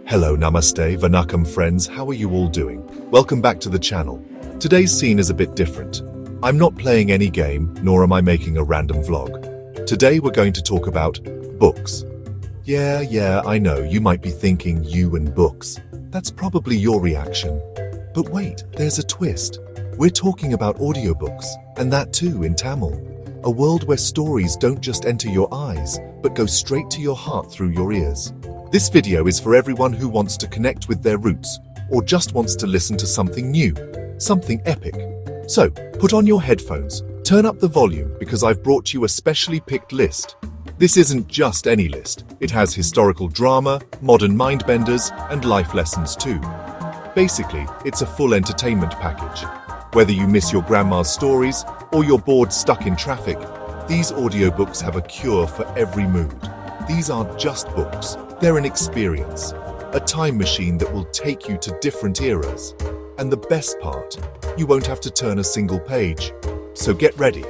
Hello, namaste, vanakam friends, how are you all doing? Welcome back to the channel. Today's scene is a bit different. I'm not playing any game, nor am I making a random vlog. Today we're going to talk about books. Yeah, I know, you might be thinking you and books. That's probably your reaction. But wait, there's a twist. We're talking about audiobooks, and that too in Tamil. A world where stories don't just enter your eyes, but go straight to your heart through your ears. This video is for everyone who wants to connect with their roots, or just wants to listen to something new, something epic. So, put on your headphones, turn up the volume, because I've brought you a specially picked list. This isn't just any list. It has historical drama, modern mindbenders, and life lessons too. Basically, it's a full entertainment package. Whether you miss your grandma's stories, or you're bored stuck in traffic, these audiobooks have a cure for every mood. These aren't just books, they're an experience, a time machine that will take you to different eras. And the best part, you won't have to turn a single page. So get ready.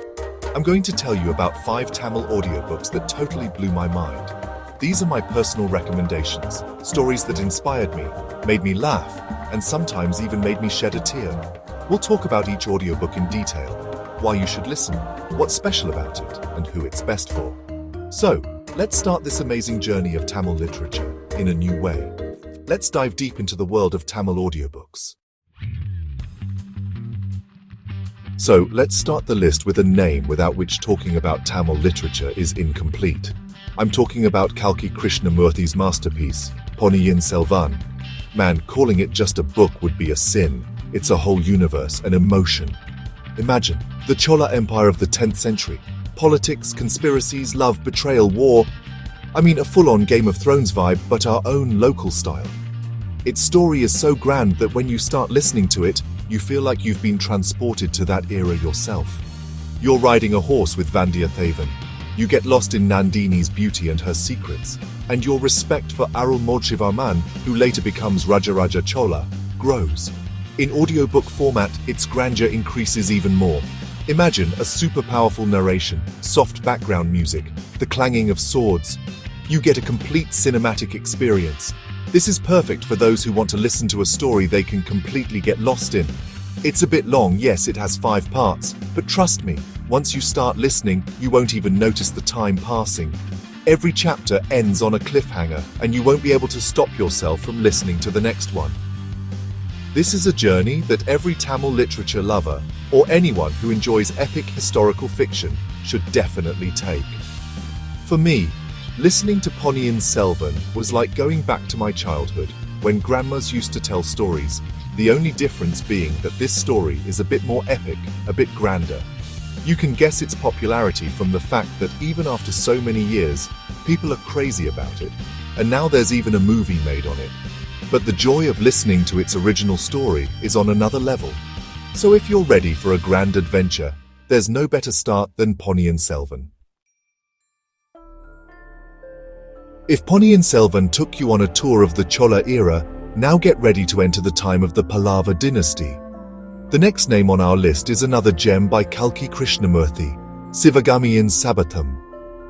I'm going to tell you about 5 Tamil audiobooks that totally blew my mind. These are my personal recommendations, stories that inspired me, made me laugh, and sometimes even made me shed a tear. We'll talk about each audiobook in detail, why you should listen, what's special about it, and who it's best for. So, let's start this amazing journey of Tamil literature in a new way. Let's dive deep into the world of Tamil audiobooks. So, let's start the list with a name without which talking about Tamil literature is incomplete. I'm talking about Kalki Krishnamurthy's masterpiece, Ponniyin Selvan. Man, calling it just a book would be a sin. It's a whole universe, an emotion. Imagine, the Chola Empire of the 10th century. Politics, conspiracies, love, betrayal, war. I mean, a full-on Game of Thrones vibe, but our own local style. Its story is so grand that when you start listening to it, you feel like you've been transported to that era yourself. You're riding a horse with Vandiyathevan. You get lost in Nandini's beauty and her secrets, and your respect for Arulmozhivarman, who later becomes Rajaraja Chola, grows. In audiobook format, its grandeur increases even more. Imagine a super powerful narration, soft background music, the clanging of swords. You get a complete cinematic experience. This is perfect for those who want to listen to a story they can completely get lost in. It's a bit long, yes, it has 5 parts, but trust me, once you start listening, you won't even notice the time passing. Every chapter ends on a cliffhanger, and you won't be able to stop yourself from listening to the next one. This is a journey that every Tamil literature lover, or anyone who enjoys epic historical fiction, should definitely take. For me, listening to Ponniyin Selvan was like going back to my childhood, when grandmas used to tell stories, the only difference being that this story is a bit more epic, a bit grander. You can guess its popularity from the fact that even after so many years, people are crazy about it, and now there's even a movie made on it. But the joy of listening to its original story is on another level. So if you're ready for a grand adventure, there's no better start than Ponniyin Selvan. If Ponniyin Selvan took you on a tour of the Chola era, now get ready to enter the time of the Pallava dynasty. The next name on our list is another gem by Kalki Krishnamurthy, Sivagamiyan Sabatham.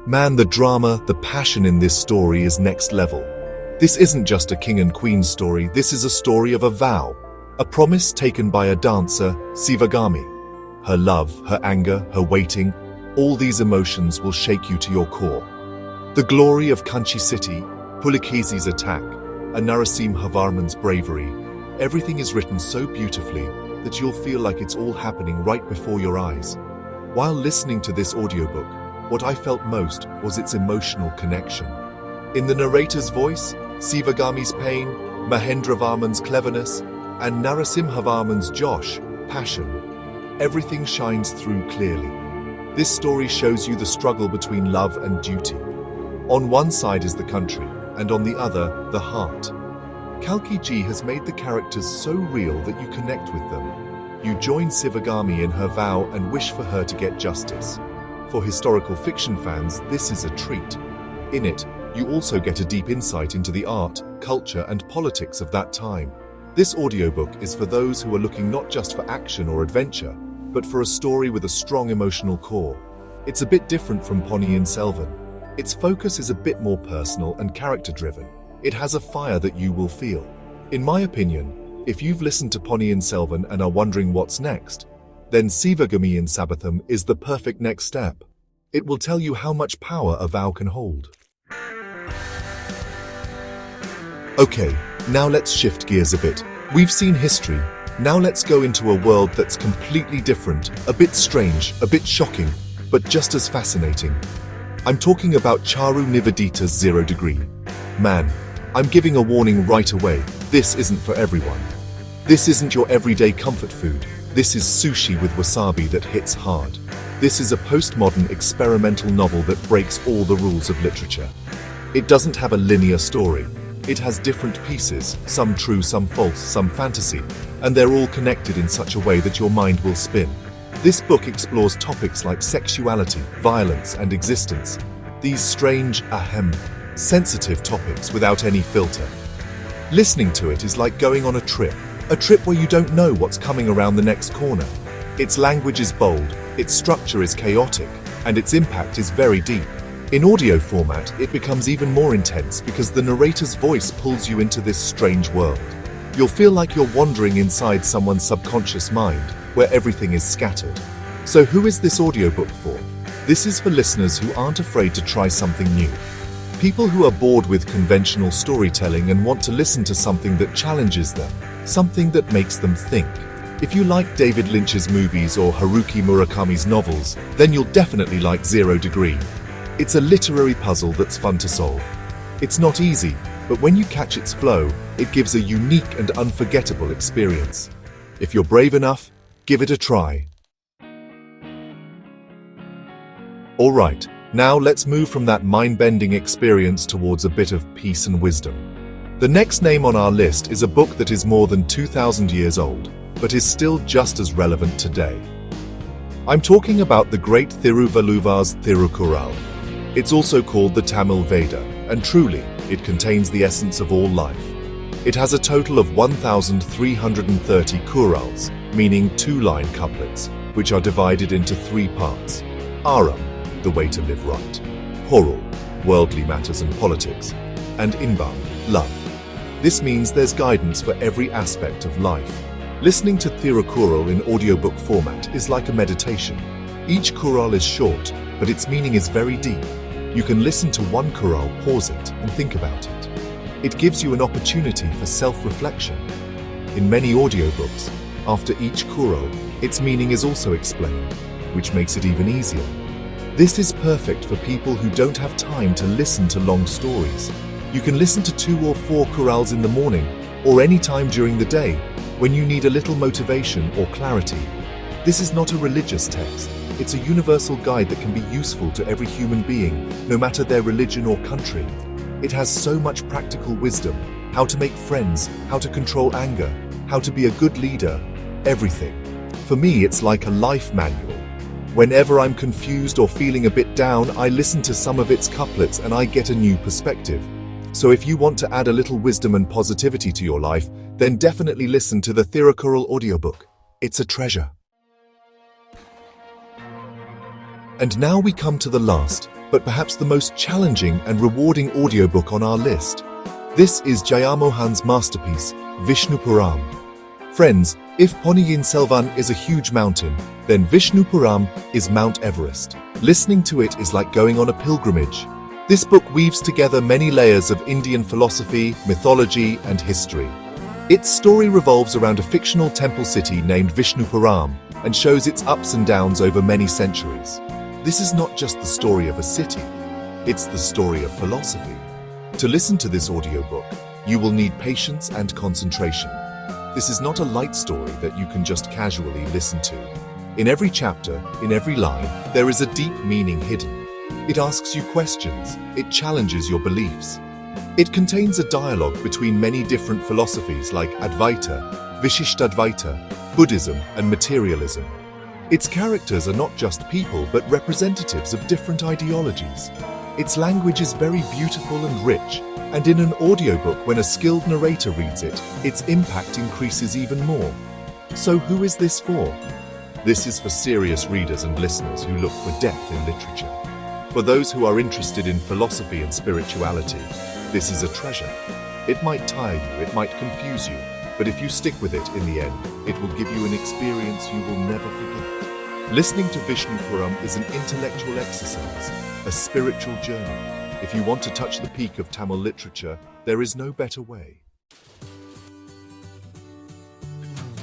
Man, the drama, the passion in this story is next level. This isn't just a king and queen story, this is a story of a vow, a promise taken by a dancer, Sivagami. Her love, her anger, her waiting, all these emotions will shake you to your core. The glory of Kanchi city, Pulikesi's attack, and Narasimhavarman's bravery, everything is written so beautifully that you'll feel like it's all happening right before your eyes. While listening to this audiobook, what I felt most was its emotional connection. In the narrator's voice, Sivagami's pain, Mahendravarman's cleverness, and Narasimhavarman's Josh, passion. Everything shines through clearly. This story shows you the struggle between love and duty. On one side is the country, and on the other, the heart. Kalki Ji has made the characters so real that you connect with them. You join Sivagami in her vow and wish for her to get justice. For historical fiction fans, this is a treat. In it, you also get a deep insight into the art, culture, and politics of that time. This audiobook is for those who are looking not just for action or adventure, but for a story with a strong emotional core. It's a bit different from Ponniyin Selvan. Its focus is a bit more personal and character-driven. It has a fire that you will feel. In my opinion, if you've listened to Ponniyin Selvan and are wondering what's next, then Sivagamiyin Sabatham is the perfect next step. It will tell you how much power a vow can hold. Okay, now let's shift gears a bit. We've seen history. Now let's go into a world that's completely different, a bit strange, a bit shocking, but just as fascinating. I'm talking about Charu Nivedita's 0 degree. Man, I'm giving a warning right away. This isn't for everyone. This isn't your everyday comfort food. This is sushi with wasabi that hits hard. This is a postmodern experimental novel that breaks all the rules of literature. It doesn't have a linear story. It has different pieces, some true, some false, some fantasy, and they're all connected in such a way that your mind will spin. This book explores topics like sexuality, violence, and existence. These strange, sensitive topics without any filter. Listening to it is like going on a trip where you don't know what's coming around the next corner. Its language is bold, its structure is chaotic, and its impact is very deep. In audio format, it becomes even more intense because the narrator's voice pulls you into this strange world. You'll feel like you're wandering inside someone's subconscious mind, where everything is scattered. So who is this audiobook for? This is for listeners who aren't afraid to try something new. People who are bored with conventional storytelling and want to listen to something that challenges them, something that makes them think. If you like David Lynch's movies or Haruki Murakami's novels, then you'll definitely like 0 degree. It's a literary puzzle that's fun to solve. It's not easy, but when you catch its flow, it gives a unique and unforgettable experience. If you're brave enough, give it a try. All right, now let's move from that mind-bending experience towards a bit of peace and wisdom. The next name on our list is a book that is more than 2,000 years old, but is still just as relevant today. I'm talking about the great Thiruvaluvar's Thirukkural. It's also called the Tamil Veda, and truly, it contains the essence of all life. It has a total of 1,330 kurals, meaning 2-line couplets, which are divided into 3 parts. Aram, the way to live right. Poral, worldly matters and politics. And embark, love. This means there's guidance for every aspect of life. Listening to Thirukkural in audiobook format is like a meditation. Each kural is short, but its meaning is very deep. You can listen to one kural, pause it, and think about it. It gives you an opportunity for self-reflection. In many audiobooks, after each kural, its meaning is also explained, which makes it even easier. This is perfect for people who don't have time to listen to long stories. You can listen to 2 or 4 kurals in the morning, or any time during the day, when you need a little motivation or clarity. This is not a religious text. It's a universal guide that can be useful to every human being, no matter their religion or country. It has so much practical wisdom, how to make friends, how to control anger, how to be a good leader, everything. For me, it's like a life manual. Whenever I'm confused or feeling a bit down, I listen to some of its couplets and I get a new perspective. So if you want to add a little wisdom and positivity to your life, then definitely listen to the Thirukkural audiobook. It's a treasure. And now we come to the last, but perhaps the most challenging and rewarding audiobook on our list. This is Jayamohan's masterpiece, Vishnupuram. Friends, if Ponniyin Selvan is a huge mountain, then Vishnupuram is Mount Everest. Listening to it is like going on a pilgrimage. This book weaves together many layers of Indian philosophy, mythology, and history. Its story revolves around a fictional temple city named Vishnupuram and shows its ups and downs over many centuries. This is not just the story of a city, it's the story of philosophy. To listen to this audiobook, you will need patience and concentration. This is not a light story that you can just casually listen to. In every chapter, in every line, there is a deep meaning hidden. It asks you questions, it challenges your beliefs. It contains a dialogue between many different philosophies like Advaita, Vishishtadvaita, Buddhism, and materialism. Its characters are not just people but representatives of different ideologies. Its language is very beautiful and rich, and in an audiobook when a skilled narrator reads it, its impact increases even more. So who is this for? This is for serious readers and listeners who look for depth in literature. For those who are interested in philosophy and spirituality, This is a treasure. It might tire you, it might confuse you, but if you stick with it in the end, it will give you an experience you will never forget. Listening to Vishnupuram is an intellectual exercise, a spiritual journey. If you want to touch the peak of Tamil literature, there is no better way.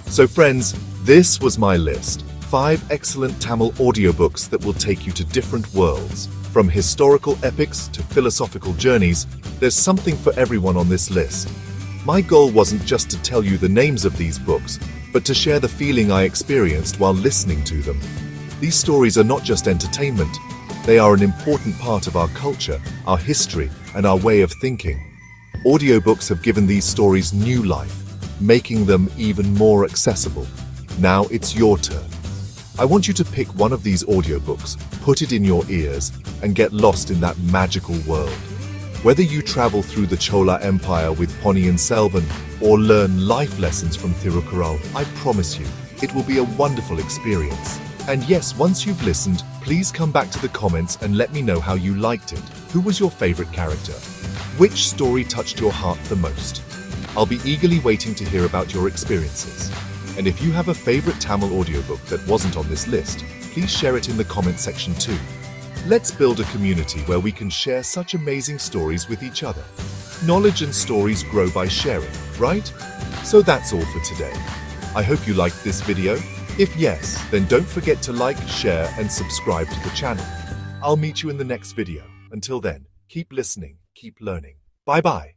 So friends, this was my list. 5 excellent Tamil audiobooks that will take you to different worlds. From historical epics to philosophical journeys, there's something for everyone on this list. My goal wasn't just to tell you the names of these books, but to share the feeling I experienced while listening to them. These stories are not just entertainment, they are an important part of our culture, our history, and our way of thinking. Audiobooks have given these stories new life, making them even more accessible. Now it's your turn. I want you to pick one of these audiobooks, put it in your ears, and get lost in that magical world. Whether you travel through the Chola Empire with Ponniyin Selvan or learn life lessons from Thirukkural, I promise you, it will be a wonderful experience. And yes, once you've listened, please come back to the comments and let me know how you liked it. Who was your favorite character? Which story touched your heart the most? I'll be eagerly waiting to hear about your experiences. And if you have a favorite Tamil audiobook that wasn't on this list, please share it in the comment section too. Let's build a community where we can share such amazing stories with each other. Knowledge and stories grow by sharing, right? So that's all for today. I hope you liked this video. If yes, then don't forget to like, share, and subscribe to the channel. I'll meet you in the next video. Until then, keep listening, keep learning. Bye-bye.